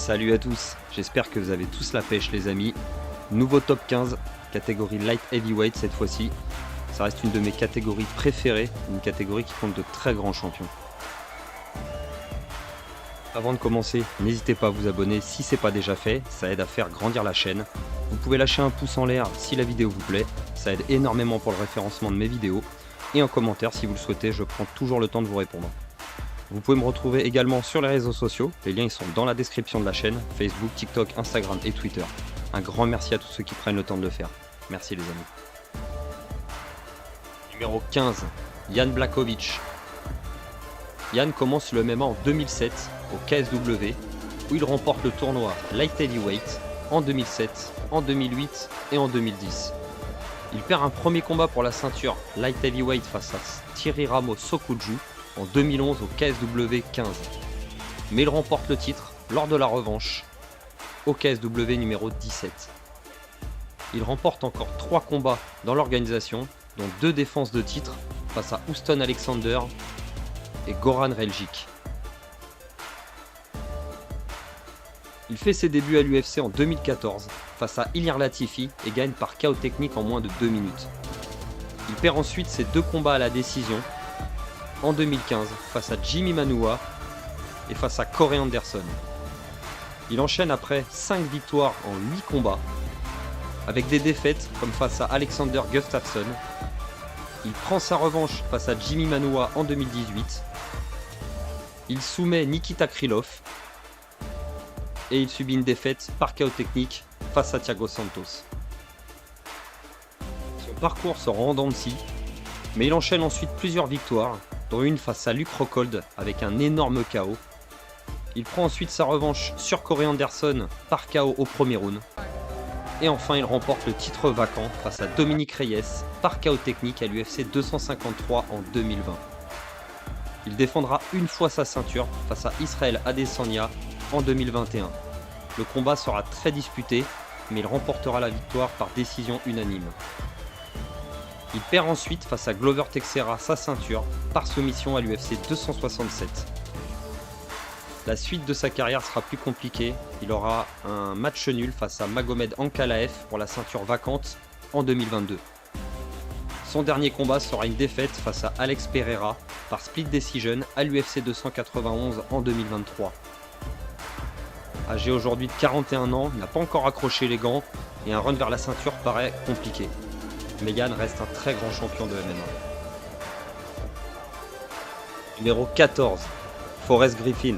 Salut à tous, j'espère que vous avez tous la pêche les amis. Nouveau top 15, catégorie light heavyweight cette fois-ci. Ça reste une de mes catégories préférées, une catégorie qui compte de très grands champions. Avant de commencer, n'hésitez pas à vous abonner si ce n'est pas déjà fait, ça aide à faire grandir la chaîne. Vous pouvez lâcher un pouce en l'air si la vidéo vous plaît, ça aide énormément pour le référencement de mes vidéos. Et en commentaire si vous le souhaitez, je prends toujours le temps de vous répondre. Vous pouvez me retrouver également sur les réseaux sociaux, les liens ils sont dans la description de la chaîne, Facebook, TikTok, Instagram et Twitter. Un grand merci à tous ceux qui prennent le temps de le faire. Merci les amis. Numéro 15, Jan Blachowicz. Jan commence le MMA en 2007 au KSW, où il remporte le tournoi Light Heavyweight en 2007, en 2008 et en 2010. Il perd un premier combat pour la ceinture Light Heavyweight face à Thierry Ramos Sokoudjou en 2011 au KSW 15. Mais il remporte le titre lors de la revanche au KSW numéro 17. Il remporte encore 3 combats dans l'organisation, dont 2 défenses de titre face à Houston Alexander et Goran Reljic. Il fait ses débuts à l'UFC en 2014 face à Ilir Latifi et gagne par KO technique en moins de 2 minutes. Il perd ensuite ses 2 combats à la décision en 2015 face à Jimmy Manuwa et face à Corey Anderson. Il enchaîne après 5 victoires en 8 combats avec des défaites comme face à Alexander Gustafsson. Il prend sa revanche face à Jimmy Manuwa en 2018. Il soumet Nikita Krylov et il subit une défaite par KO technique face à Thiago Santos. Son parcours se rend en dents de scie, mais il enchaîne ensuite plusieurs victoires, dont une face à Luke Rockhold avec un énorme KO. Il prend ensuite sa revanche sur Corey Anderson par KO au premier round. Et enfin il remporte le titre vacant face à Dominic Reyes par KO technique à l'UFC 253 en 2020. Il défendra une fois sa ceinture face à Israel Adesanya en 2021. Le combat sera très disputé, mais il remportera la victoire par décision unanime. Il perd ensuite face à Glover Teixeira sa ceinture par soumission à l'UFC 267. La suite de sa carrière sera plus compliquée, il aura un match nul face à Magomed Ankalaev pour la ceinture vacante en 2022. Son dernier combat sera une défaite face à Alex Pereira par split decision à l'UFC 291 en 2023. Âgé aujourd'hui de 41 ans, il n'a pas encore accroché les gants et un run vers la ceinture paraît compliqué. Mais Jan reste un très grand champion de MMA. Numéro 14, Forrest Griffin.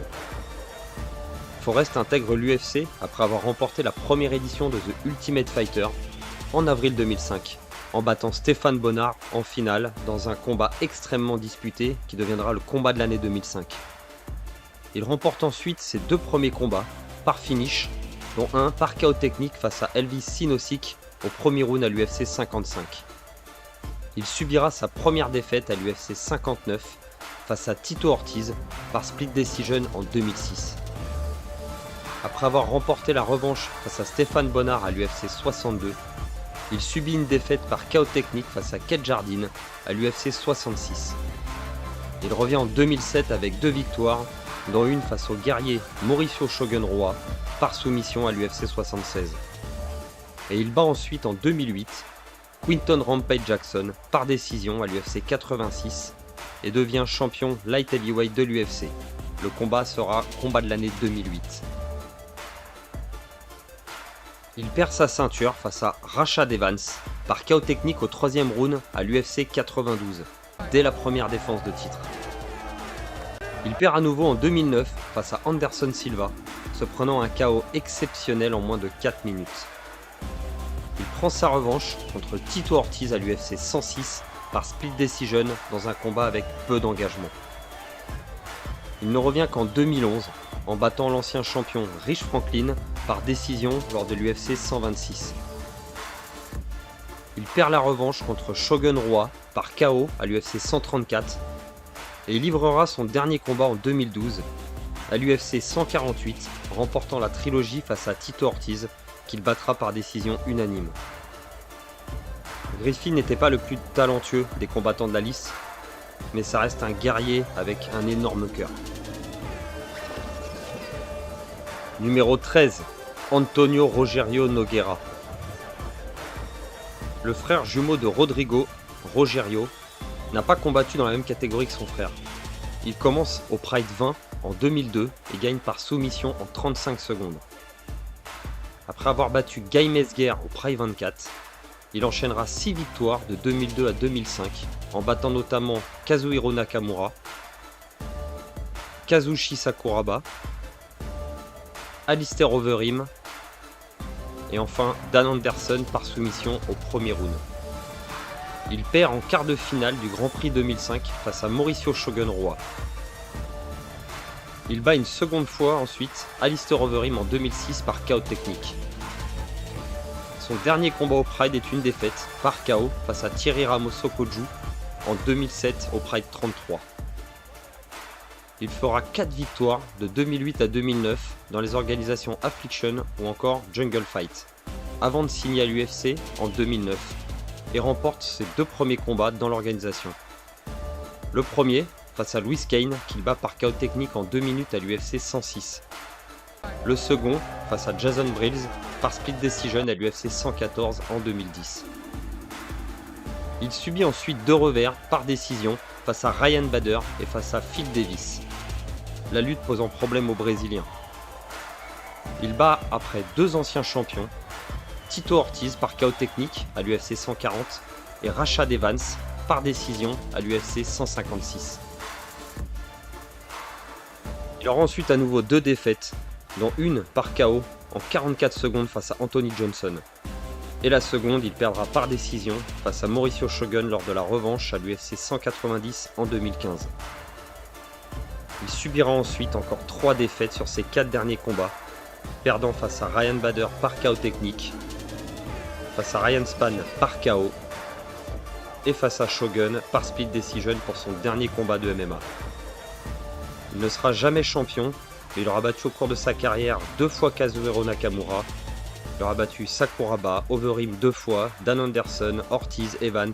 Forrest intègre l'UFC après avoir remporté la première édition de The Ultimate Fighter en avril 2005, en battant Stéphane Bonnard en finale dans un combat extrêmement disputé qui deviendra le combat de l'année 2005. Il remporte ensuite ses 2 premiers combats par finish, dont un par KO technique face à Elvis Sinosic au premier round à l'UFC 55. Il subira sa première défaite à l'UFC 59 face à Tito Ortiz par split decision en 2006. Après avoir remporté la revanche face à Stéphane Bonnard à l'UFC 62, il subit une défaite par KO technique face à Keith Jardine à l'UFC 66. Il revient en 2007 avec 2 victoires, dont une face au guerrier Mauricio Shogun Roy par soumission à l'UFC 76. Et il bat ensuite en 2008 Quinton Rampage Jackson par décision à l'UFC 86 et devient champion light heavyweight de l'UFC. Le combat sera combat de l'année 2008. Il perd sa ceinture face à Rashad Evans par KO technique au 3e round à l'UFC 92, dès la première défense de titre. Il perd à nouveau en 2009 face à Anderson Silva, se prenant un KO exceptionnel en moins de 4 minutes. Il prend sa revanche contre Tito Ortiz à l'UFC 106 par split decision dans un combat avec peu d'engagement. Il ne revient qu'en 2011 en battant l'ancien champion Rich Franklin par décision lors de l'UFC 126. Il perd la revanche contre Shogun Roy par KO à l'UFC 134 et il livrera son dernier combat en 2012 à l'UFC 148, remportant la trilogie face à Tito Ortiz qu'il battra par décision unanime. Griffin n'était pas le plus talentueux des combattants de la liste, mais ça reste un guerrier avec un énorme cœur. Numéro 13, Antonio Rogerio Nogueira. Le frère jumeau de Rodrigo, Rogerio, n'a pas combattu dans la même catégorie que son frère. Il commence au Pride 20 en 2002 et gagne par soumission en 35 secondes. Après avoir battu Guy Mezger au Pride 24, il enchaînera 6 victoires de 2002 à 2005 en battant notamment Kazuhiro Nakamura, Kazushi Sakuraba, Alistair Overeem et enfin Dan Anderson par soumission au premier round. Il perd en quart de finale du Grand Prix 2005 face à Mauricio Shogun Roy. Il bat une seconde fois ensuite Alistair Overeem en 2006 par KO technique. Son dernier combat au Pride est une défaite par KO face à Thierry Ramos Sokoudjou en 2007 au Pride 33. Il fera 4 victoires de 2008 à 2009 dans les organisations Affliction ou encore Jungle Fight, avant de signer à l'UFC en 2009 et remporte ses 2 premiers combats dans l'organisation. Le premier face à Louis Kane qu'il bat par KO technique en 2 minutes à l'UFC 106. Le second face à Jason Brills par split decision à l'UFC 114 en 2010. Il subit ensuite 2 revers par décision face à Ryan Bader et face à Phil Davis, la lutte posant problème aux Brésiliens. Il bat après 2 anciens champions, Tito Ortiz par KO technique à l'UFC 140 et Rashad Evans par décision à l'UFC 156. Il aura ensuite à nouveau 2 défaites, dont une par KO en 44 secondes face à Anthony Johnson. Et la seconde, il perdra par décision face à Mauricio Shogun lors de la revanche à l'UFC 190 en 2015. Il subira ensuite encore 3 défaites sur ses 4 derniers combats, perdant face à Ryan Bader par KO technique, face à Ryan Spann par KO et face à Shogun par split decision pour son dernier combat de MMA. Il ne sera jamais champion, mais il aura battu au cours de sa carrière 2 fois Kazuhiro Nakamura, il aura battu Sakuraba, Overeem 2 fois, Dan Anderson, Ortiz, Evans.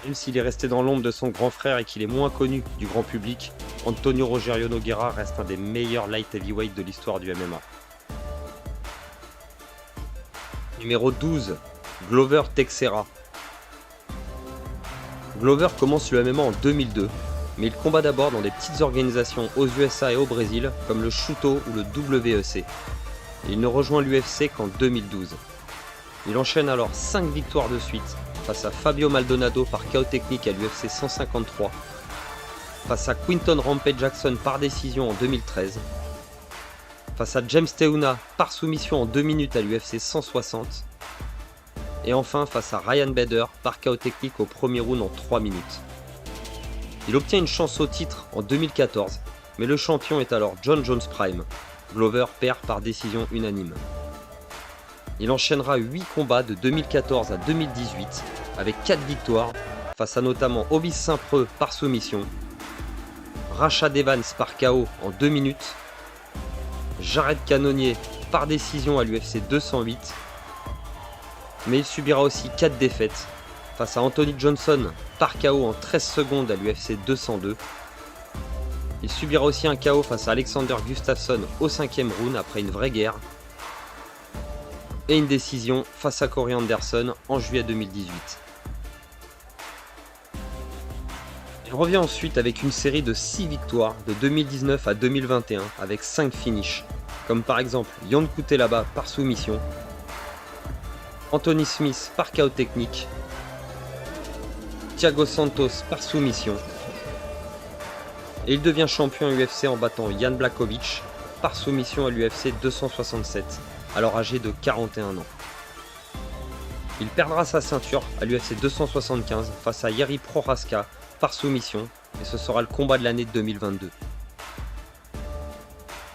Même s'il est resté dans l'ombre de son grand frère et qu'il est moins connu du grand public, Antonio Rogerio Nogueira reste un des meilleurs light heavyweight de l'histoire du MMA. Numéro 12, Glover Teixeira. Glover commence le MMA en 2002, mais il combat d'abord dans des petites organisations aux USA et au Brésil, comme le Shooto ou le WEC. Il ne rejoint l'UFC qu'en 2012. Il enchaîne alors 5 victoires de suite, face à Fabio Maldonado par KO technique à l'UFC 153, face à Quinton Rampage Jackson par décision en 2013, face à James Teuna par soumission en 2 minutes à l'UFC 160, et enfin face à Ryan Bader par KO technique au premier round en 3 minutes. Il obtient une chance au titre en 2014, mais le champion est alors John Jones Prime. Glover perd par décision unanime. Il enchaînera 8 combats de 2014 à 2018 avec 4 victoires face à notamment Obis Saint-Preux par soumission, Rashad Evans par KO en 2 minutes, Jared Cannonier par décision à l'UFC 208, mais il subira aussi 4 défaites face à Anthony Johnson par KO en 13 secondes à l'UFC 202. Il subira aussi un KO face à Alexander Gustafsson au 5e round après une vraie guerre. Et une décision face à Corey Anderson en juillet 2018. Il revient ensuite avec une série de 6 victoires de 2019 à 2021 avec 5 finishes, comme par exemple Ion Cutelaba par soumission, Anthony Smith par KO technique, Thiago Santos par soumission, et il devient champion UFC en battant Jan Blachowicz par soumission à l'UFC 267, alors âgé de 41 ans. Il perdra sa ceinture à l'UFC 275 face à Jiri Prochazka par soumission, et ce sera le combat de l'année 2022.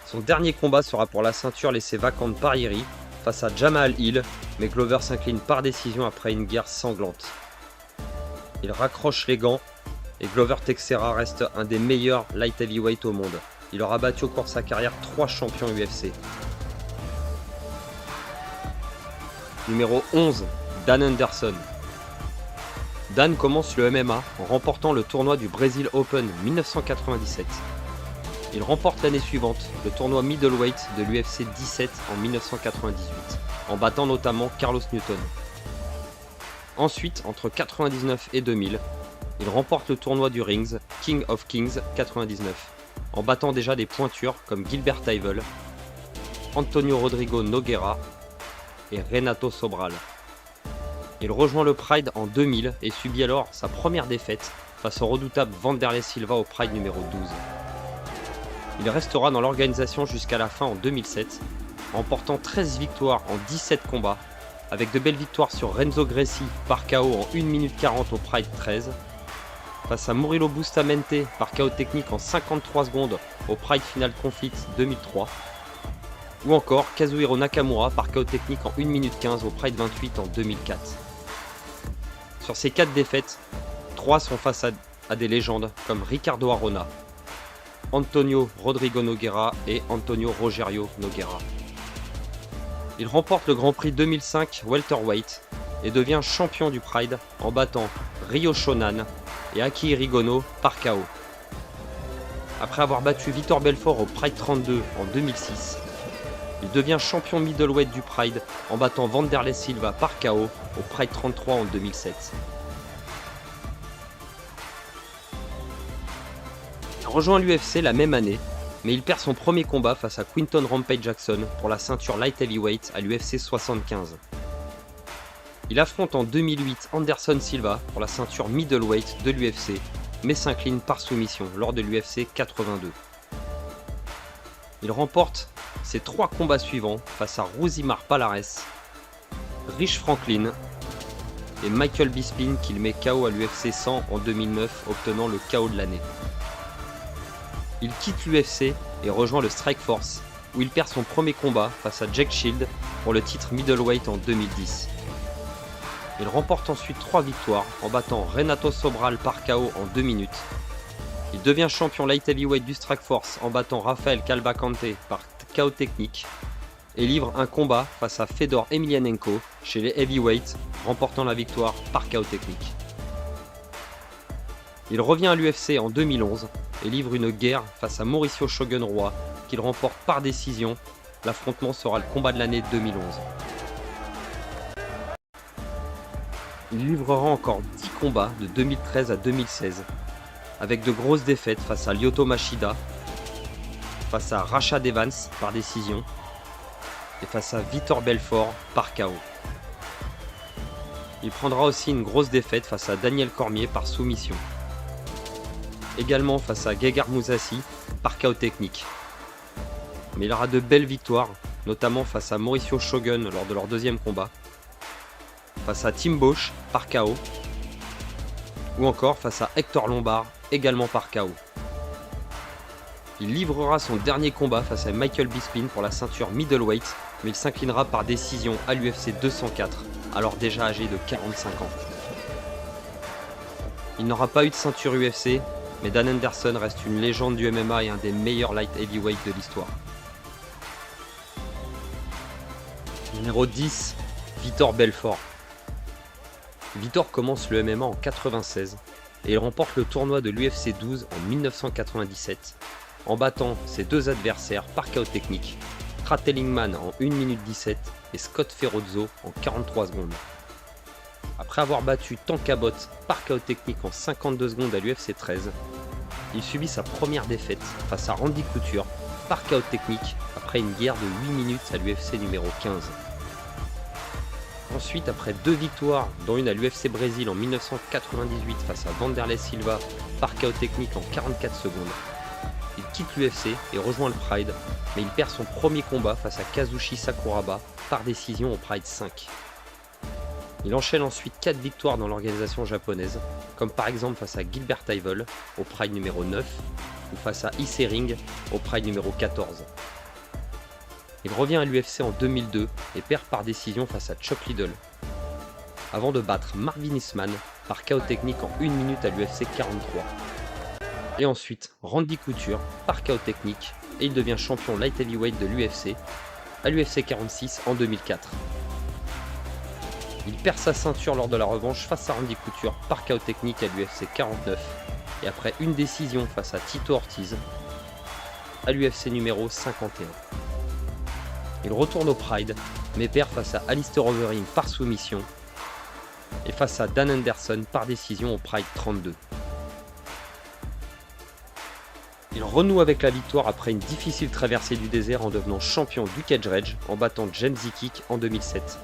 Son dernier combat sera pour la ceinture laissée vacante par Jiri face à Jamal Hill, mais Glover s'incline par décision après une guerre sanglante. Il raccroche les gants et Glover Teixeira reste un des meilleurs light heavyweight au monde. Il aura battu au cours de sa carrière 3 champions UFC. Numéro 11, Dan Anderson. Dan commence le MMA en remportant le tournoi du Brésil Open 1997. Il remporte l'année suivante le tournoi middleweight de l'UFC 17 en 1998, en battant notamment Carlos Newton. Ensuite, entre 1999 et 2000, il remporte le tournoi du Rings King of Kings 99, en battant déjà des pointures comme Gilbert Yvel, Antonio Rodrigo Nogueira et Renato Sobral. Il rejoint le Pride en 2000 et subit alors sa première défaite face au redoutable Wanderlei Silva au Pride numéro 12. Il restera dans l'organisation jusqu'à la fin en 2007, remportant 13 victoires en 17 combats, avec de belles victoires sur Renzo Gracie par KO en 1 minute 40 au Pride 13, face à Murilo Bustamante par KO technique en 53 secondes au Pride Final Conflict 2003, ou encore Kazuhiro Nakamura par KO technique en 1 minute 15 au Pride 28 en 2004. Sur ces 4 défaites, 3 sont face à des légendes comme Ricardo Arona, Antonio Rodrigo Nogueira et Antonio Rogerio Nogueira. Il remporte le Grand Prix 2005 welterweight et devient champion du Pride en battant Ryo Shonan et Akihiro Gono par KO. Après avoir battu Vitor Belfort au Pride 32 en 2006, il devient champion middleweight du Pride en battant Wanderlei Silva par KO au Pride 33 en 2007. Il rejoint l'UFC la même année, mais il perd son premier combat face à Quinton Rampage Jackson pour la ceinture light heavyweight à l'UFC 75. Il affronte en 2008 Anderson Silva pour la ceinture middleweight de l'UFC, mais s'incline par soumission lors de l'UFC 82. Il remporte ses 3 combats suivants face à Rousimar Palhares, Rich Franklin et Michael Bisping qu'il met KO à l'UFC 100 en 2009, obtenant le KO de l'année. Il quitte l'UFC et rejoint le Strikeforce, où il perd son premier combat face à Jake Shield pour le titre middleweight en 2010. Il remporte ensuite 3 victoires en battant Renato Sobral par KO en 2 minutes. Il devient champion light heavyweight du Strikeforce en battant Rafael Calvacante par KO technique et livre un combat face à Fedor Emelianenko chez les heavyweights, remportant la victoire par KO technique. Il revient à l'UFC en 2011 et livre une guerre face à Mauricio Shogun Roy qu'il remporte par décision. L'affrontement sera le combat de l'année 2011. Il livrera encore 10 combats de 2013 à 2016 avec de grosses défaites face à Lyoto Machida, face à Rashad Evans par décision et face à Vitor Belfort par KO. Il prendra aussi une grosse défaite face à Daniel Cormier par soumission. Également face à Gegard Mousasi par KO technique. Mais il aura de belles victoires, notamment face à Mauricio Shogun lors de leur deuxième combat, face à Tim Bosch par KO, ou encore face à Hector Lombard, également par KO. Il livrera son dernier combat face à Michael Bisping pour la ceinture middleweight, mais il s'inclinera par décision à l'UFC 204, alors déjà âgé de 45 ans. Il n'aura pas eu de ceinture UFC, mais Dan Henderson reste une légende du MMA et un des meilleurs light heavyweight de l'histoire. Numéro 10, Vitor Belfort. Vitor commence le MMA en 96 et il remporte le tournoi de l'UFC 12 en 1997 en battant ses 2 adversaires par KO technique, Krat Ellingman en 1 minute 17 et Scott Ferrozzo en 43 secondes. Après avoir battu Tankabot par KO technique en 52 secondes à l'UFC 13, il subit sa première défaite face à Randy Couture par KO technique après une guerre de 8 minutes à l'UFC numéro 15. Ensuite, après 2 victoires, dont une à l'UFC Brésil en 1998 face à Wanderlei Silva par KO technique en 44 secondes, il quitte l'UFC et rejoint le Pride, mais il perd son premier combat face à Kazushi Sakuraba par décision au Pride 5. Il enchaîne ensuite 4 victoires dans l'organisation japonaise, comme par exemple face à Gilbert Yvel au Pride numéro 9 ou face à Issei Ring au Pride numéro 14. Il revient à l'UFC en 2002 et perd par décision face à Chuck Liddell, avant de battre Marvin Eastman par KO technique en 1 minute à l'UFC 43. Et ensuite Randy Couture par KO technique et il devient champion light heavyweight de l'UFC à l'UFC 46 en 2004. Il perd sa ceinture lors de la revanche face à Randy Couture par KO technique à l'UFC 49 et après une décision face à Tito Ortiz. à l'UFC numéro 51. Il retourne au Pride, mais perd face à Alistair Overeem par soumission et face à Dan Henderson par décision au Pride 32. Il renoue avec la victoire après une difficile traversée du désert en devenant champion du Cage Rage en battant James Zikic en 2007.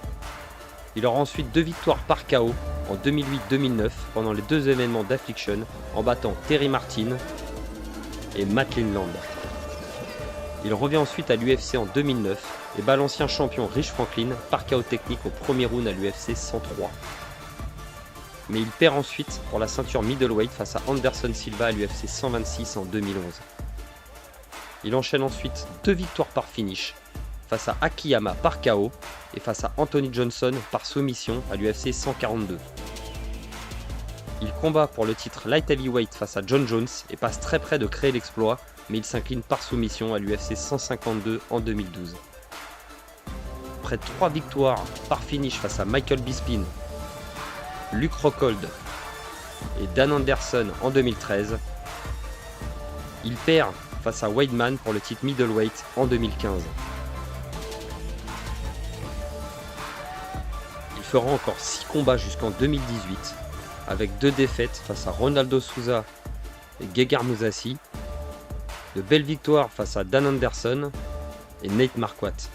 Il aura ensuite 2 victoires par KO en 2008-2009 pendant les 2 événements d'Affliction en battant Terry Martin et Matt Lindland. Il revient ensuite à l'UFC en 2009 et bat l'ancien champion Rich Franklin par KO technique au premier round à l'UFC 103. Mais il perd ensuite pour la ceinture middleweight face à Anderson Silva à l'UFC 126 en 2011. Il enchaîne ensuite 2 victoires par finish face à Akiyama par KO et face à Anthony Johnson par soumission à l'UFC 142. Il combat pour le titre light heavyweight face à John Jones et passe très près de créer l'exploit, mais il s'incline par soumission à l'UFC 152 en 2012. Après 3 victoires par finish face à Michael Bisping, Luke Rockhold et Dan Anderson en 2013, il perd face à Weidman pour le titre middleweight en 2015. Il fera encore 6 combats jusqu'en 2018, avec 2 défaites face à Ronaldo Souza et Gegard Mousasi, de belles victoires face à Dan Anderson et Nate Marquardt.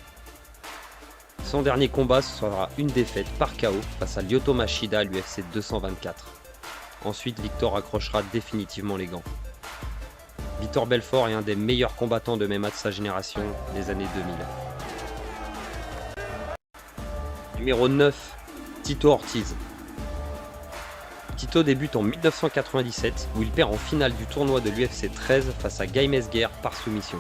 Son dernier combat sera une défaite par KO face à Lyoto Machida à l'UFC 224. Ensuite, Victor accrochera définitivement les gants. Vitor Belfort est un des meilleurs combattants de MMA de sa génération des années 2000. Numéro 9, Tito Ortiz. Tito débute en 1997 où il perd en finale du tournoi de l'UFC 13 face à Guy Mezger par soumission.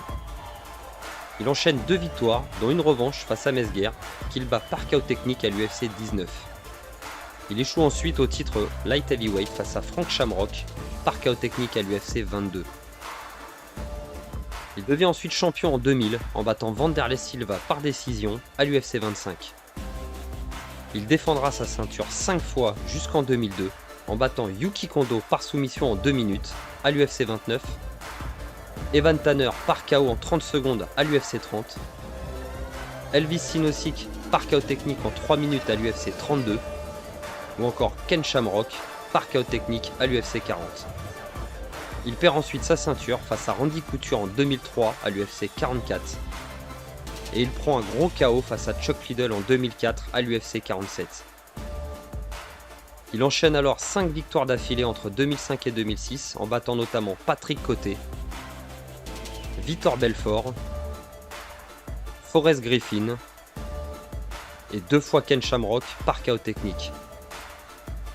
Il enchaîne 2 victoires, dont une revanche face à Mezger, qu'il bat par KO technique à l'UFC 19. Il échoue ensuite au titre light heavyweight face à Frank Shamrock, par KO technique à l'UFC 22. Il devient ensuite champion en 2000 en battant Wanderlei Silva par décision à l'UFC 25. Il défendra sa ceinture 5 fois jusqu'en 2002 en battant Yuki Kondo par soumission en 2 minutes à l'UFC 29, Evan Tanner par KO en 30 secondes à l'UFC 30, Elvis Sinosic par KO technique en 3 minutes à l'UFC 32, ou encore Ken Shamrock par KO technique à l'UFC 40. Il perd ensuite sa ceinture face à Randy Couture en 2003 à l'UFC 44, et il prend un gros KO face à Chuck Liddell en 2004 à l'UFC 47. Il enchaîne alors 5 victoires d'affilée entre 2005 et 2006 en battant notamment Patrick Coté, Vitor Belfort, Forrest Griffin et 2 fois Ken Shamrock par KO technique.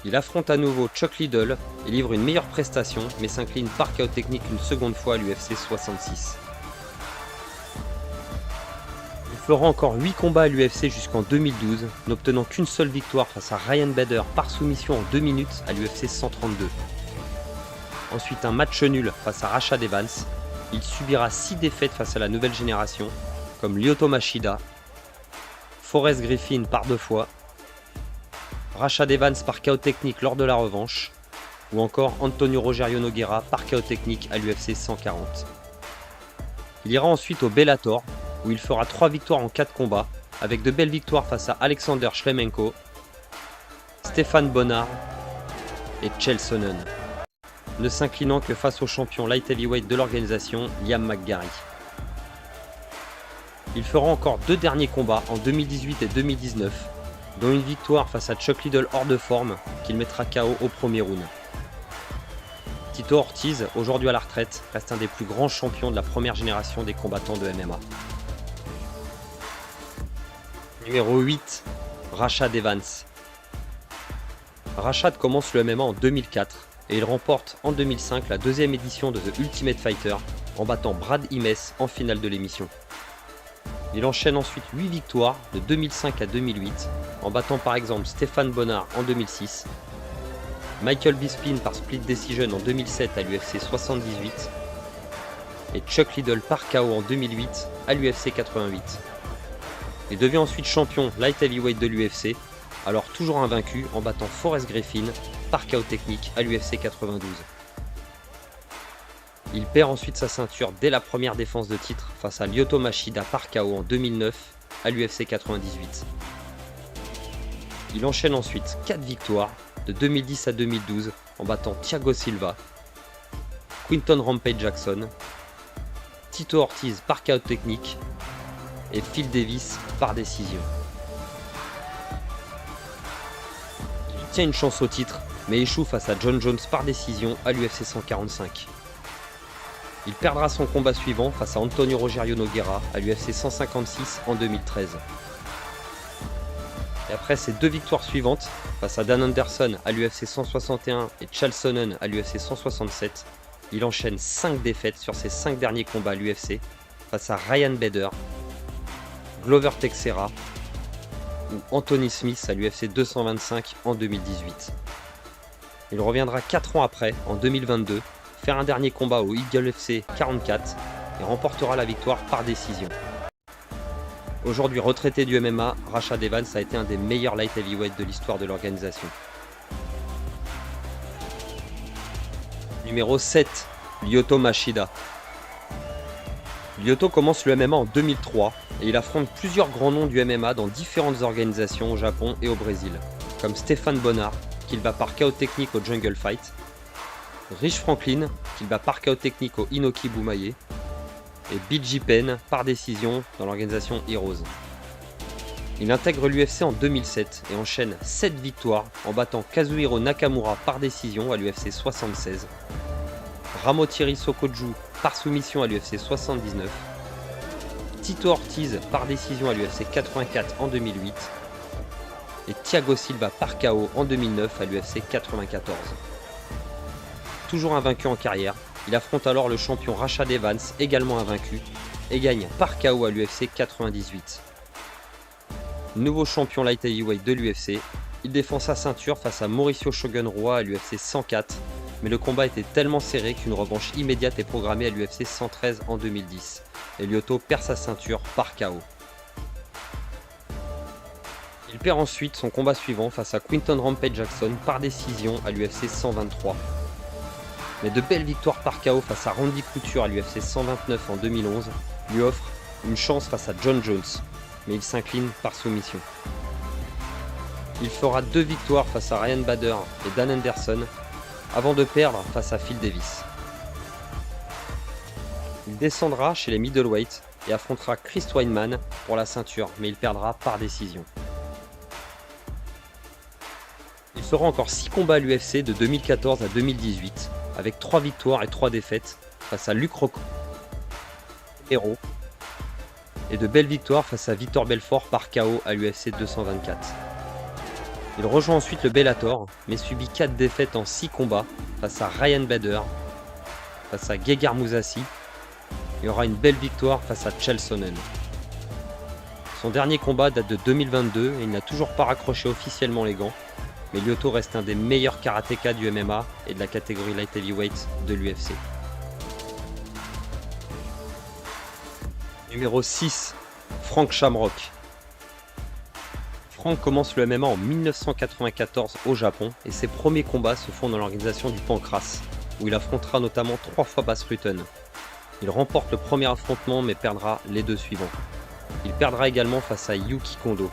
Il affronte à nouveau Chuck Liddell et livre une meilleure prestation mais s'incline par KO technique une seconde fois à l'UFC 66. Il fera encore 8 combats à l'UFC jusqu'en 2012, n'obtenant qu'une seule victoire face à Ryan Bader par soumission en 2 minutes à l'UFC 132. Ensuite un match nul face à Rashad Evans. Il subira 6 défaites face à la nouvelle génération, comme Lyoto Machida, Forrest Griffin par 2 fois, Rashad Evans par KO technique lors de la revanche, ou encore Antonio Rogerio Nogueira par KO technique à l'UFC 140. Il ira ensuite au Bellator, où il fera 3 victoires en 4 combats, avec de belles victoires face à Alexander Shlemenko, Stéphane Bonnard et Chael Sonnen, ne s'inclinant que face au champion light heavyweight de l'organisation, Liam McGarry. Il fera encore 2 derniers combats en 2018 et 2019, dont une victoire face à Chuck Liddell hors de forme, qu'il mettra KO au premier round. Tito Ortiz, aujourd'hui à la retraite, reste un des plus grands champions de la première génération des combattants de MMA. Numéro 8, Rashad Evans. Rashad commence le MMA en 2004 et il remporte en 2005 la 2e édition de The Ultimate Fighter en battant Brad Imes en finale de l'émission. Il enchaîne ensuite 8 victoires de 2005 à 2008 en battant par exemple Stéphane Bonnard en 2006, Michael Bisping par split decision en 2007 à l'UFC 78 et Chuck Liddell par KO en 2008 à l'UFC 88. Il devient ensuite champion light heavyweight de l'UFC, alors toujours invaincu en battant Forrest Griffin par KO technique à l'UFC 92. Il perd ensuite sa ceinture dès la première défense de titre face à Lyoto Machida par KO en 2009 à l'UFC 98. Il enchaîne ensuite 4 victoires de 2010 à 2012 en battant Thiago Silva, Quinton Rampage Jackson, Tito Ortiz par KO technique et Phil Davis par décision. Il tient une chance au titre mais échoue face à John Jones par décision à l'UFC 145. Il perdra son combat suivant face à Antonio Rogerio Nogueira à l'UFC 156 en 2013. Et après ses 2 victoires suivantes, face à Dan Anderson à l'UFC 161 et Chael Sonnen à l'UFC 167, il enchaîne 5 défaites sur ses 5 derniers combats à l'UFC face à Ryan Bader, Glover Teixeira ou Anthony Smith à l'UFC 225 en 2018. Il reviendra 4 ans après, en 2022, faire un dernier combat au Eagle FC 44 et remportera la victoire par décision. Aujourd'hui retraité du MMA, Rashad Evans a été un des meilleurs light heavyweight de l'histoire de l'organisation. Numéro 7, Lyoto Machida. Lyoto commence le MMA en 2003 et il affronte plusieurs grands noms du MMA dans différentes organisations au Japon et au Brésil, comme Stéphane Bonnard, qu'il bat par KO technique au Jungle Fight, Rich Franklin, qu'il bat par KO technique au Inoki Bumaye, et BJ Penn par décision dans l'organisation Heroes. Il intègre l'UFC en 2007 et enchaîne 7 victoires en battant Kazuhiro Nakamura par décision à l'UFC 76, Ramothiri Sokoudjou par soumission à l'UFC 79, Tito Ortiz par décision à l'UFC 84 en 2008 et Thiago Silva par KO en 2009 à l'UFC 94. Toujours invaincu en carrière, il affronte alors le champion Rashad Evans, également invaincu, et gagne par KO à l'UFC 98. Nouveau champion light heavyweight de l'UFC, il défend sa ceinture face à Mauricio Shogun Roi à l'UFC 104, mais le combat était tellement serré qu'une revanche immédiate est programmée à l'UFC 113 en 2010, et Lyoto perd sa ceinture par KO. Il perd ensuite son combat suivant face à Quinton Rampage Jackson par décision à l'UFC 123. Mais de belles victoires par KO face à Randy Couture à l'UFC 129 en 2011 lui offrent une chance face à John Jones, mais il s'incline par soumission. Il fera 2 victoires face à Ryan Bader et Dan Anderson avant de perdre face à Phil Davis. Il descendra chez les middleweight et affrontera Chris Weidman pour la ceinture, mais il perdra par décision. Il fera encore 6 combats à l'UFC de 2014 à 2018, avec 3 victoires et 3 défaites face à Luke Rockhold et de belles victoires face à Vitor Belfort par KO à l'UFC 224. Il rejoint ensuite le Bellator, mais subit 4 défaites en 6 combats face à Ryan Bader, face à Gegard Mousasi et aura une belle victoire face à Chael Sonnen. Son dernier combat date de 2022 et il n'a toujours pas raccroché officiellement les gants, mais Lyoto reste un des meilleurs karatékas du MMA et de la catégorie light heavyweight de l'UFC. Numéro 6, Frank Shamrock. Frank commence le MMA en 1994 au Japon et ses premiers combats se font dans l'organisation du Pancras, où il affrontera notamment 3 fois Bas Rutten. Il remporte le premier affrontement mais perdra les 2 suivants. Il perdra également face à Yuki Kondo.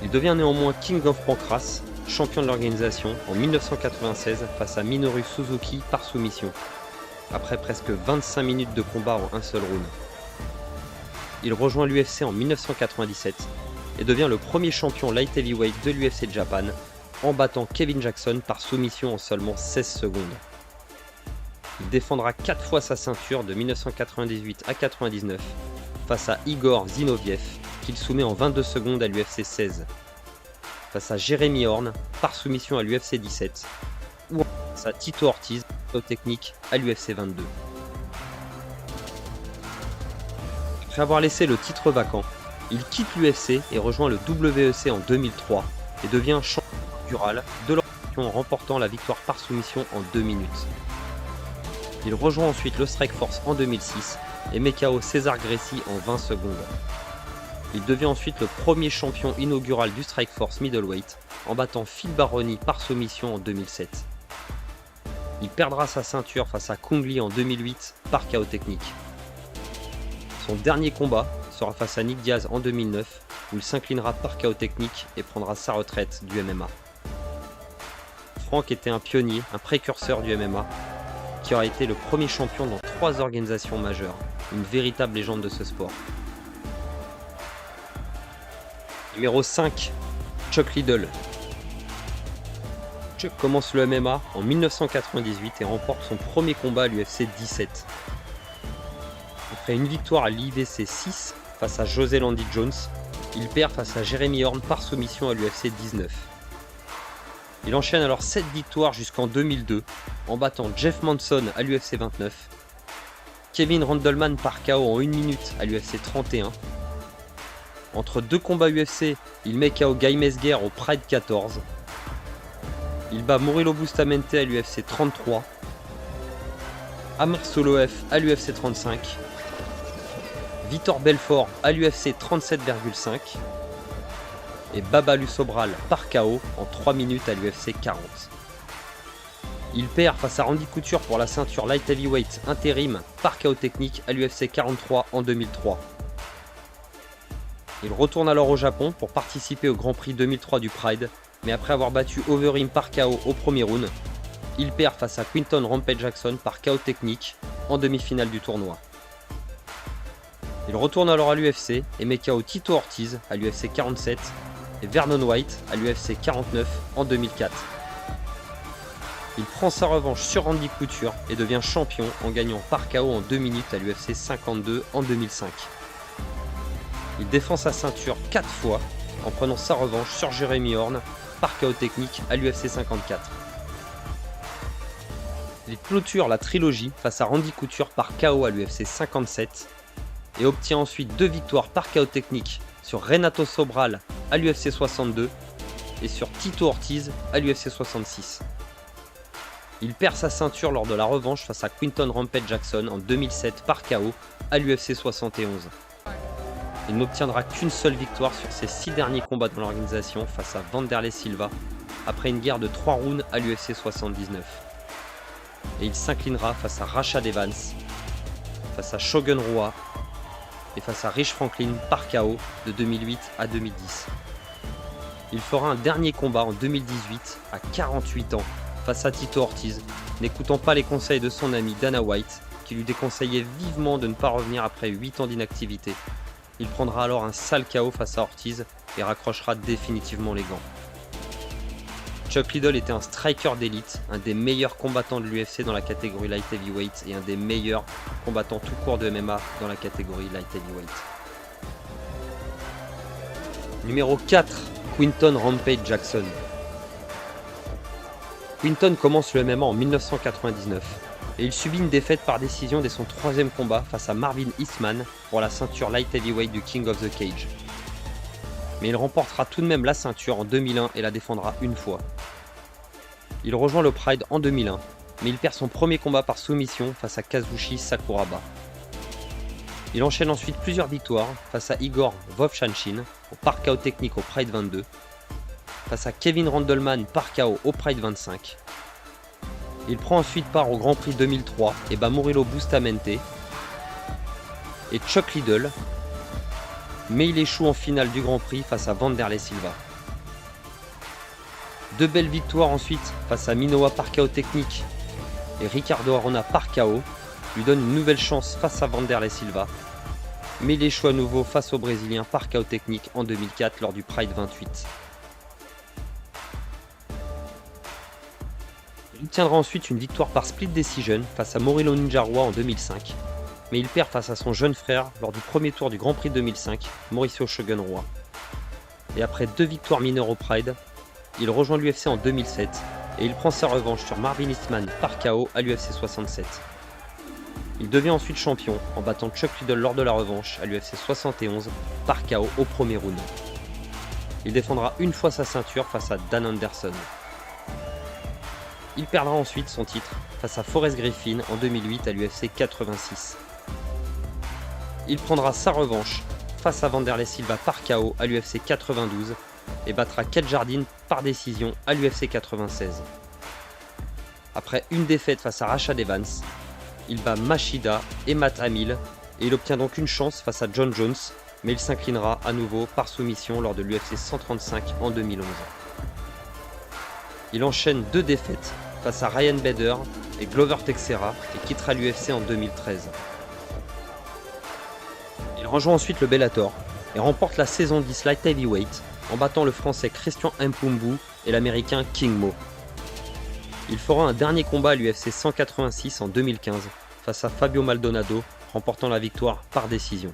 Il devient néanmoins King of Pancras, champion de l'organisation en 1996 face à Minoru Suzuki par soumission, après presque 25 minutes de combat en un seul round. Il rejoint l'UFC en 1997 et devient le premier champion light heavyweight de l'UFC Japan en battant Kevin Jackson par soumission en seulement 16 secondes. Il défendra 4 fois sa ceinture de 1998 à 99 face à Igor Zinoviev qu'il soumet en 22 secondes à l'UFC 16, face à Jeremy Horn par soumission à l'UFC 17 ou face à Tito Ortiz au technique à l'UFC 22. Après avoir laissé le titre vacant, il quitte l'UFC et rejoint le WEC en 2003 et devient champion inaugural de l'organisation en remportant la victoire par soumission en 2 minutes. Il rejoint ensuite le Strikeforce en 2006 et met KO César Gracie en 20 secondes. Il devient ensuite le premier champion inaugural du Strikeforce Middleweight en battant Phil Baroni par soumission en 2007. Il perdra sa ceinture face à Kung Lee en 2008 par KO technique. Son dernier combat sera face à Nick Diaz en 2009 où il s'inclinera par KO technique et prendra sa retraite du MMA. Frank était un pionnier, un précurseur du MMA qui aura été le premier champion dans 3 organisations majeures, une véritable légende de ce sport. Numéro 5, Chuck Liddell. Chuck commence le MMA en 1998 et remporte son premier combat à l'UFC 17. Après une victoire à l'IVC 6 face à José Landy Jones, il perd face à Jeremy Horn par soumission à l'UFC 19. Il enchaîne alors 7 victoires jusqu'en 2002 en battant Jeff Monson à l'UFC 29, Kevin Randleman par KO en 1 minute à l'UFC 31. Entre 2 combats UFC, il met KO Guy Mezger au Pride 14. Il bat Murilo Bustamante à l'UFC 33, Amar Soloev à l'UFC 35, Vitor Belfort à l'UFC 37,5 et Babalu Sobral par KO en 3 minutes à l'UFC 40. Il perd face à Randy Couture pour la ceinture Light Heavyweight intérim par KO technique à l'UFC 43 en 2003. Il retourne alors au Japon pour participer au Grand Prix 2003 du Pride, mais après avoir battu Overeem par KO au premier round, il perd face à Quinton Rampage Jackson par KO technique en demi-finale du tournoi. Il retourne alors à l'UFC et met KO Tito Ortiz à l'UFC 47 et Vernon White à l'UFC 49 en 2004. Il prend sa revanche sur Randy Couture et devient champion en gagnant par KO en 2 minutes à l'UFC 52 en 2005. Il défend sa ceinture 4 fois en prenant sa revanche sur Jeremy Horn par KO technique à l'UFC 54. Il clôture la trilogie face à Randy Couture par KO à l'UFC 57 et obtient ensuite 2 victoires par KO technique sur Renato Sobral à l'UFC 62 et sur Tito Ortiz à l'UFC 66. Il perd sa ceinture lors de la revanche face à Quinton Rampage Jackson en 2007 par KO à l'UFC 71. Il n'obtiendra qu'une seule victoire sur ses 6 derniers combats dans l'organisation face à Vanderlei Silva après une guerre de 3 rounds à l'UFC 79. Et il s'inclinera face à Rashad Evans, face à Shogun Rua et face à Rich Franklin par KO de 2008 à 2010. Il fera un dernier combat en 2018 à 48 ans face à Tito Ortiz, n'écoutant pas les conseils de son ami Dana White qui lui déconseillait vivement de ne pas revenir après 8 ans d'inactivité. Il prendra alors un sale KO face à Ortiz et raccrochera définitivement les gants. Chuck Liddell était un striker d'élite, un des meilleurs combattants de l'UFC dans la catégorie Light Heavyweight et un des meilleurs combattants tout court de MMA dans la catégorie Light Heavyweight. Numéro 4, Quinton Rampage Jackson. Quinton commence le MMA en 1999 et il subit une défaite par décision dès son 3e combat face à Marvin Eastman pour la ceinture Light Heavyweight du King of the Cage. Mais il remportera tout de même la ceinture en 2001 et la défendra une fois. Il rejoint le Pride en 2001, mais il perd son premier combat par soumission face à Kazushi Sakuraba. Il enchaîne ensuite plusieurs victoires face à Igor Vovchanchin par KO technique au Pride 22, face à Kevin Randleman par KO au Pride 25. Il prend ensuite part au Grand Prix 2003 et bat Murilo Bustamante et Chuck Liddell, mais il échoue en finale du Grand Prix face à Vanderlei Silva. 2 belles victoires ensuite face à Minowa par KO technique et Ricardo Arona par KO lui donne une nouvelle chance face à Vanderlei Silva, mais il échoue à nouveau face au Brésilien par KO technique en 2004 lors du Pride 28. Il obtiendra ensuite une victoire par split decision face à Murilo Ninja Rua en 2005, mais il perd face à son jeune frère lors du premier tour du Grand Prix 2005, Mauricio Shogun Rua. Et après 2 victoires mineures au Pride, il rejoint l'UFC en 2007 et il prend sa revanche sur Marvin Eastman par KO à l'UFC 67. Il devient ensuite champion en battant Chuck Liddell lors de la revanche à l'UFC 71 par KO au premier round. Il défendra une fois sa ceinture face à Dan Anderson. Il perdra ensuite son titre face à Forrest Griffin en 2008 à l'UFC 86. Il prendra sa revanche face à Vanderlei Silva par KO à l'UFC 92 et battra Kel Jardine par décision à l'UFC 96. Après une défaite face à Rashad Evans, il bat Machida et Matt Hamill et il obtient donc une chance face à John Jones, mais il s'inclinera à nouveau par soumission lors de l'UFC 135 en 2011. Il enchaîne 2 défaites face à Ryan Bader et Glover Teixeira et quittera l'UFC en 2013. Il rejoint ensuite le Bellator et remporte la saison 10 Light Heavyweight en battant le français Christian Mpumbu et l'américain King Mo. Il fera un dernier combat à l'UFC 186 en 2015 face à Fabio Maldonado, remportant la victoire par décision.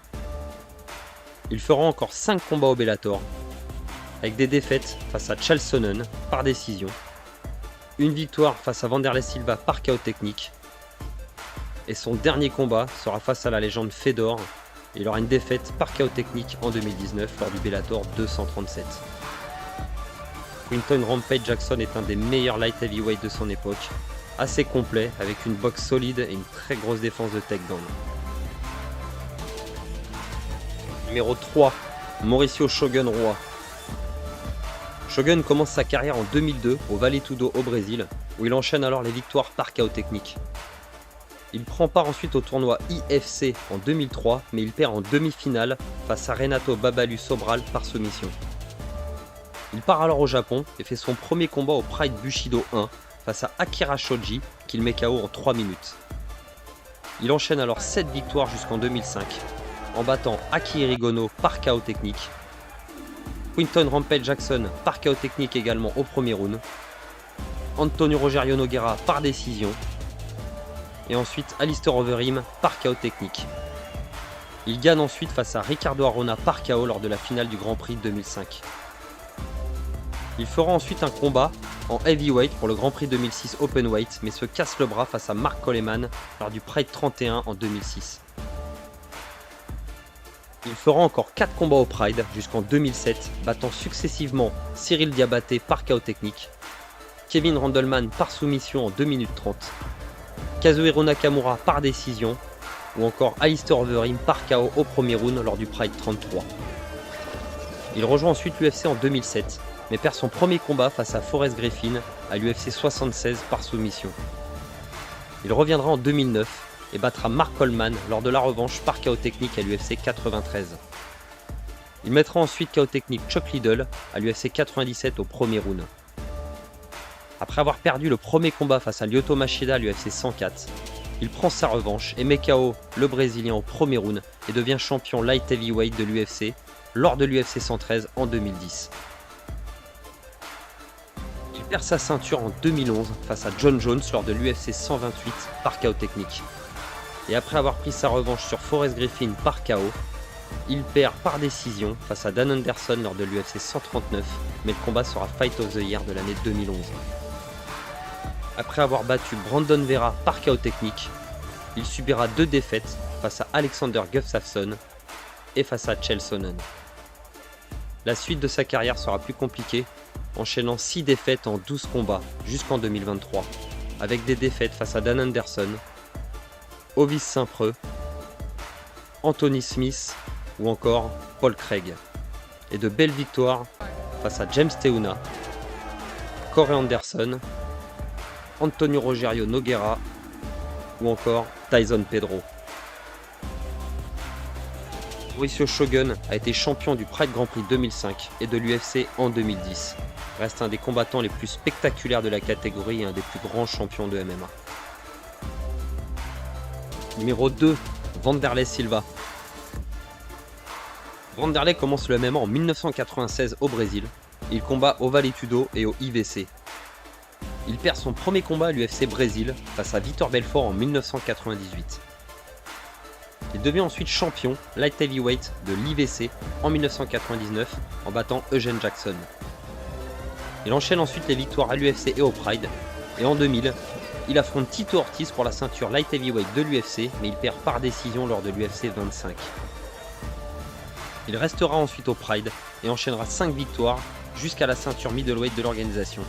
Il fera encore 5 combats au Bellator, avec des défaites face à Chael Sonnen par décision, une victoire face à Wanderlei Silva par KO technique, et son dernier combat sera face à la légende Fedor, et il aura une défaite par KO technique en 2019 lors du Bellator 237. Quinton Rampage Jackson est un des meilleurs light heavyweight de son époque, assez complet avec une boxe solide et une très grosse défense de takedown. Numéro 3, Mauricio Shogun Rua. Shogun commence sa carrière en 2002 au Vale Tudo au Brésil, où il enchaîne alors les victoires par KO technique. Il prend part ensuite au tournoi IFC en 2003, mais il perd en demi-finale face à Renato Babalu Sobral par soumission. Il part alors au Japon et fait son premier combat au Pride Bushido 1 face à Akira Shoji, qu'il met KO en 3 minutes. Il enchaîne alors 7 victoires jusqu'en 2005, en battant Aki Irigono par KO technique, Quinton Rampage Jackson par KO technique également au premier round, Antonio Rogerio Nogueira par décision, et ensuite Alistair Overeem par KO technique. Il gagne ensuite face à Ricardo Arona par KO lors de la finale du Grand Prix 2005. Il fera ensuite un combat en heavyweight pour le Grand Prix 2006 Openweight, mais se casse le bras face à Mark Coleman lors du Pride 31 en 2006. Il fera encore 4 combats au Pride jusqu'en 2007, battant successivement Cyril Diabaté par KO technique, Kevin Randleman par soumission en 2 minutes 30, Kazuhiro Nakamura par décision, ou encore Alistair Overeem par KO au premier round lors du Pride 33. Il rejoint ensuite l'UFC en 2007, mais perd son premier combat face à Forrest Griffin à l'UFC 76 par soumission. Il reviendra en 2009 et battra Mark Coleman lors de la revanche par KO technique à l'UFC 93. Il mettra ensuite KO technique Chuck Liddell à l'UFC 97 au premier round. Après avoir perdu le premier combat face à Lyoto Machida à l'UFC 104, il prend sa revanche et met KO le Brésilien au premier round et devient champion light heavyweight de l'UFC lors de l'UFC 113 en 2010. Il perd sa ceinture en 2011 face à John Jones lors de l'UFC 128 par KO technique. Et après avoir pris sa revanche sur Forrest Griffin par KO, il perd par décision face à Dan Anderson lors de l'UFC 139, mais le combat sera Fight of the Year de l'année 2011. Après avoir battu Brandon Vera par KO technique, il subira 2 défaites face à Alexander Gustafsson et face à Chael Sonnen. La suite de sa carrière sera plus compliquée, enchaînant 6 défaites en 12 combats jusqu'en 2023, avec des défaites face à Dan Anderson, Ovis Saint-Preux, Anthony Smith ou encore Paul Craig, et de belles victoires face à James Teuna, Corey Anderson, Antonio Rogerio Nogueira ou encore Tyson Pedro. Mauricio Shogun a été champion du Pride Grand Prix 2005 et de l'UFC en 2010. Reste un des combattants les plus spectaculaires de la catégorie et un des plus grands champions de MMA. Numéro 2, Wanderlei Silva. Wanderlei commence le MMA en 1996 au Brésil. Il combat au Vale Tudo et au IVC. Il perd son premier combat à l'UFC Brésil face à Vitor Belfort en 1998. Il devient ensuite champion light heavyweight de l'IVC en 1999 en battant Eugene Jackson. Il enchaîne ensuite les victoires à l'UFC et au Pride, et en 2000, il affronte Tito Ortiz pour la ceinture light heavyweight de l'UFC, mais il perd par décision lors de l'UFC 25. Il restera ensuite au Pride et enchaînera 5 victoires jusqu'à la ceinture middleweight de l'organisation.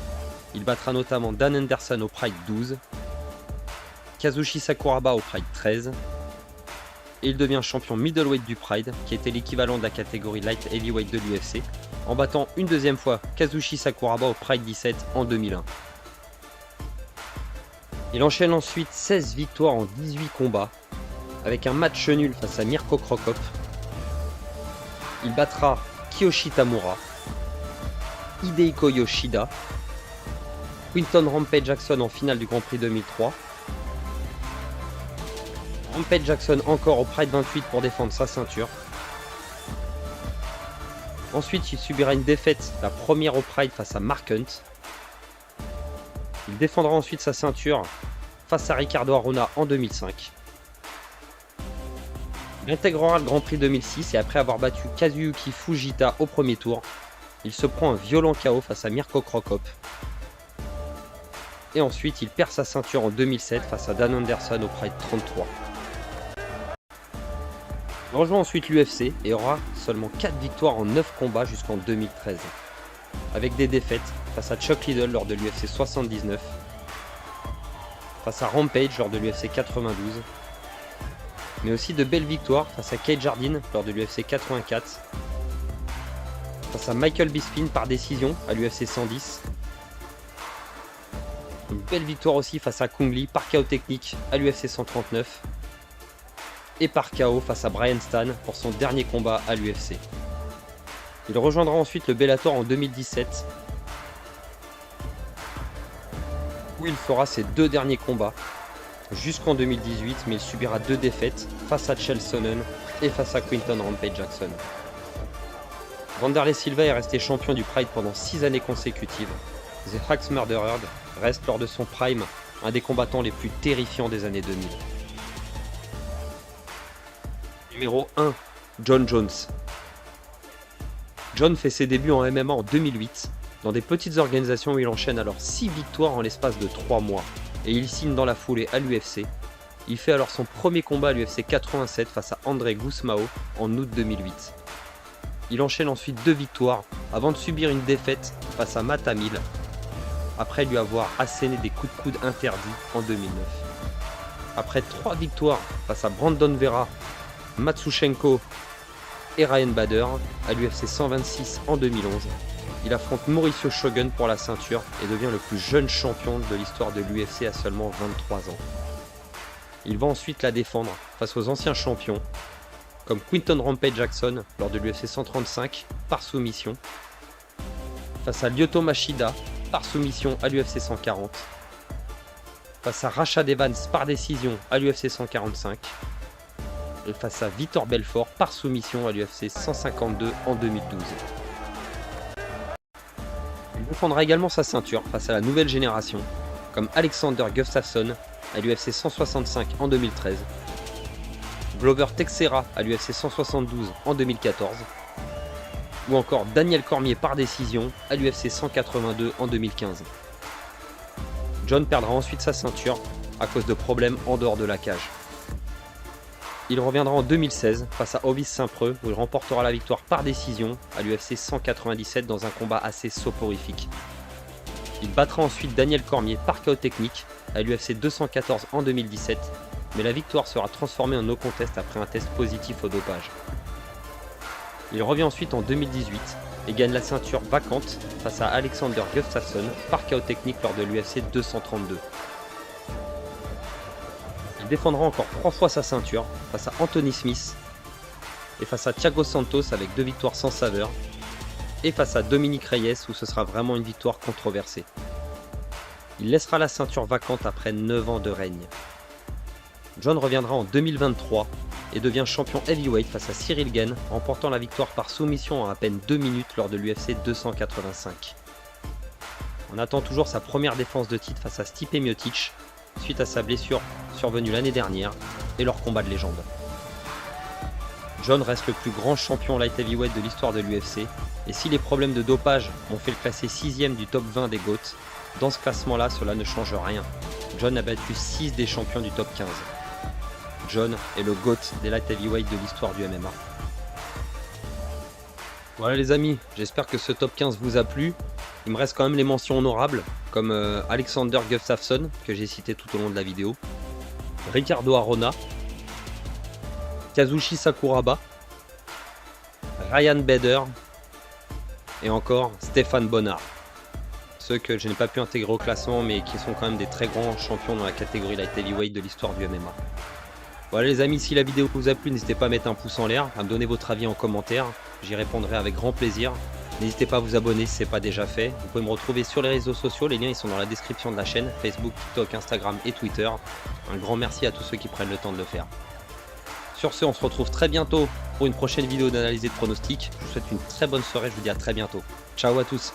Il battra notamment Dan Anderson au Pride 12, Kazushi Sakuraba au Pride 13, et il devient champion middleweight du Pride, qui était l'équivalent de la catégorie light heavyweight de l'UFC, en battant une deuxième fois Kazushi Sakuraba au Pride 17 en 2001. Il enchaîne ensuite 16 victoires en 18 combats, avec un match nul face à Mirko Cro Cop. Il battra Kiyoshi Tamura, Hidehiko Yoshida, Quinton Rampage Jackson en finale du Grand Prix 2003. Rampage Jackson encore au Pride 28 pour défendre sa ceinture. Ensuite, il subira une défaite, la première au Pride face à Mark Hunt. Il défendra ensuite sa ceinture face à Ricardo Arona en 2005. Il intégrera le Grand Prix 2006 et après avoir battu Kazuyuki Fujita au premier tour, il se prend un violent KO face à Mirko Cro Cop. Et ensuite, il perd sa ceinture en 2007 face à Dan Anderson au Pride 33. Il rejoint ensuite l'UFC et aura seulement 4 victoires en 9 combats jusqu'en 2013, avec des défaites face à Chuck Liddell lors de l'UFC 79, face à Rampage lors de l'UFC 92, mais aussi de belles victoires face à Cage Jardine lors de l'UFC 84, face à Michael Bisping par décision à l'UFC 110, une belle victoire aussi face à Kung Lee par KO technique à l'UFC 139, et par KO face à Brian Stan pour son dernier combat à l'UFC. Il rejoindra ensuite le Bellator en 2017, où il fera ses 2 derniers combats jusqu'en 2018, mais il subira 2 défaites face à Chael Sonnen et face à Quinton Rampage Jackson. Wanderlei Silva est resté champion du Pride pendant 6 années consécutives. The Axe Murderer reste lors de son prime un des combattants les plus terrifiants des années 2000. Numéro 1, Jon Jones. Jon fait ses débuts en MMA en 2008, dans des petites organisations où il enchaîne alors 6 victoires en l'espace de 3 mois, et il signe dans la foulée à l'UFC. Il fait alors son premier combat à l'UFC 87 face à André Gusmao en août 2008. Il enchaîne ensuite 2 victoires avant de subir une défaite face à Matt Hamill, après lui avoir asséné des coups de coude interdits en 2009. Après 3 victoires face à Brandon Vera, Matsushenko et Ryan Bader à l'UFC 126 en 2011, il affronte Mauricio Shogun pour la ceinture et devient le plus jeune champion de l'histoire de l'UFC à seulement 23 ans. Il va ensuite la défendre face aux anciens champions comme Quinton Rampage Jackson lors de l'UFC 135 par soumission, face à Lyoto Machida par soumission à l'UFC 140, face à Rashad Evans par décision à l'UFC 145, et face à Vitor Belfort par soumission à l'UFC 152 en 2012. Il défendra également sa ceinture face à la nouvelle génération, comme Alexander Gustafsson à l'UFC 165 en 2013, Glover Teixeira à l'UFC 172 en 2014, ou encore Daniel Cormier par décision à l'UFC 182 en 2015. Jon perdra ensuite sa ceinture à cause de problèmes en dehors de la cage. Il reviendra en 2016 face à Ovis Saint-Preux où il remportera la victoire par décision à l'UFC 197 dans un combat assez soporifique. Il battra ensuite Daniel Cormier par KO technique à l'UFC 214 en 2017, mais la victoire sera transformée en no contest après un test positif au dopage. Il revient ensuite en 2018 et gagne la ceinture vacante face à Alexander Gustafsson par KO technique lors de l'UFC 232. Il défendra encore 3 fois sa ceinture face à Anthony Smith et face à Thiago Santos avec 2 victoires sans saveur, et face à Dominique Reyes où ce sera vraiment une victoire controversée. Il laissera la ceinture vacante après 9 ans de règne. Jon reviendra en 2023 et devient champion heavyweight face à Cyril Gane, remportant la victoire par soumission en à peine 2 minutes lors de l'UFC 285. On attend toujours sa première défense de titre face à Stipe Miocic, suite à sa blessure survenue l'année dernière et leur combat de légende. Jon reste le plus grand champion light heavyweight de l'histoire de l'UFC, et si les problèmes de dopage ont fait le classer 6ème du top 20 des GOAT, dans ce classement-là, cela ne change rien. Jon a battu 6 des champions du top 15. Jon est le GOAT des light heavyweight de l'histoire du MMA. Voilà les amis, j'espère que ce top 15 vous a plu. Il me reste quand même les mentions honorables, comme Alexander Gustafsson, que j'ai cité tout au long de la vidéo, Ricardo Arona, Kazushi Sakuraba, Ryan Bader et encore Stéphane Bonnard. ceux que je n'ai pas pu intégrer au classement, mais qui sont quand même des très grands champions dans la catégorie light heavyweight de l'histoire du MMA. Voilà les amis, si la vidéo vous a plu, n'hésitez pas à mettre un pouce en l'air, à me donner votre avis en commentaire, j'y répondrai avec grand plaisir. N'hésitez pas à vous abonner si ce n'est pas déjà fait. Vous pouvez me retrouver sur les réseaux sociaux, les liens ils sont dans la description de la chaîne, Facebook, TikTok, Instagram et Twitter. Un grand merci à tous ceux qui prennent le temps de le faire. Sur ce, on se retrouve très bientôt pour une prochaine vidéo d'analyse et de pronostic. Je vous souhaite une très bonne soirée, je vous dis à très bientôt. Ciao à tous.